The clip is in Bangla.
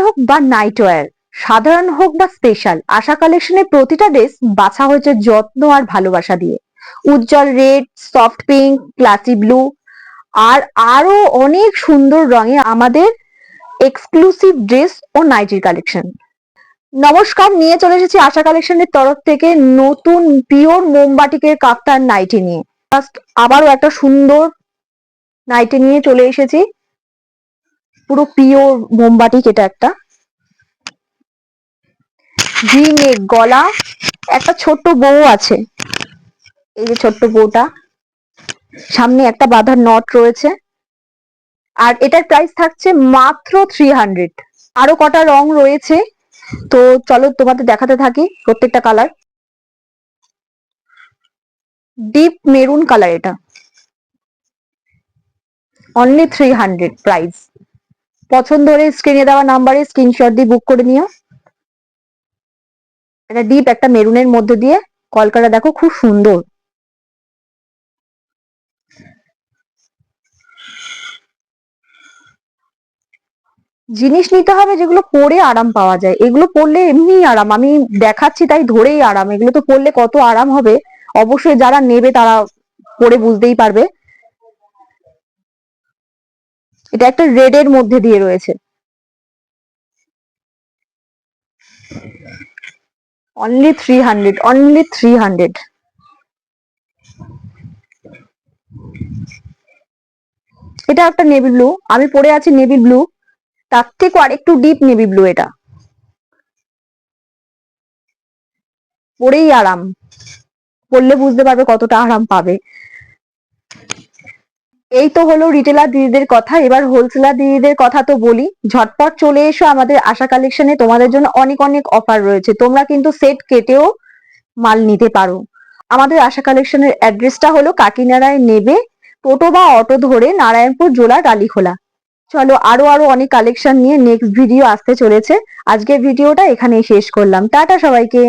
হোক বা নাইট ওয়্যার, সাধারণ হোক বা স্পেশাল, আশা কালেকশনের প্রতিটা ড্রেস বাছা হয়েছে যত্ন আর ভালোবাসা দিয়ে। উজ্জ্বল red, soft pink, classy blue আর আরো অনেক সুন্দর রঙে আমাদের এক্সক্লুসিভ ড্রেস ও নাইটির কালেকশন। নমস্কার, নিয়ে চলে এসেছি আশা কালেকশনের তরফ থেকে নতুন পিওর মোমবাটিকের কাপ্তান নাইটি নিয়ে। ফার্স্ট আবারও একটা সুন্দর নাইটি নিয়ে চলে এসেছি, পুরো পিওর মোমবাটিক। এটা একটা ভি নেক গলা, একটা ছোট্ট বউ আছে, এই যে ছোট্ট বউটা, সামনে একটা বাঁধার নট রয়েছে। আর এটার প্রাইস থাকছে মাত্র 300। আরো কটা রং রয়েছে, তো চলো তোমাদের দেখাতে থাকি প্রত্যেকটা কালার। ডিপ মেরুন কালার, এটা অনলি 300 প্রাইস। পছন্দ হলে স্ক্রিনে দেওয়া নাম্বারে স্ক্রিনশট দিয়ে বুক করে নিও। এটা ডিপ একটা মেরুনের মধ্যে দিয়ে কলকাটা দেখো, খুব সুন্দর। জিনিস নিতে হবে যেগুলো পরে আরাম পাওয়া যায়, এগুলো পরলে এমনি আরাম, আমি দেখাচ্ছি তাই ধরেই আরাম। এগুলো তো পরলে কত আরাম হবে, অবশ্যই যারা নেবে তারা পরে বুঝতেই পারবে। এটা একটা রেড এর মধ্যে দিয়ে রয়েছে, অনলি 300, অনলি 300। এটা একটা নেভি ব্লু, আমি পরে আছি নেভি ব্লু, তার থেকে আরেকটু ডিপ নেভি ব্লু। এটা পরেই আরাম, পরলে বুঝতে পারবে কতটা আরাম পাবে। এই তো হলো রিটেলার দিদিদের কথা, এবার হোলসেলার দিদিদের কথা তো বলি। ঝটপট চলে এসো আমাদের আশা কালেকশনে, তোমাদের জন্য অনেক অনেক অফার রয়েছে। তোমরা কিন্তু সেট কেটেও মাল নিতে পারো। আমাদের আশা কালেকশনের অ্যাড্রেসটা হলো কাকিনাড়ায় নেবে টোটো বা অটো ধরে নারায়ণপুর জোলা টালিখোলা। চলো আরো আরো অনেক কালেকশন নিয়ে নেক্সট ভিডিও আসতে চলেছে। আজকের ভিডিওটা এখানেই শেষ করলাম, টাটা সবাইকে।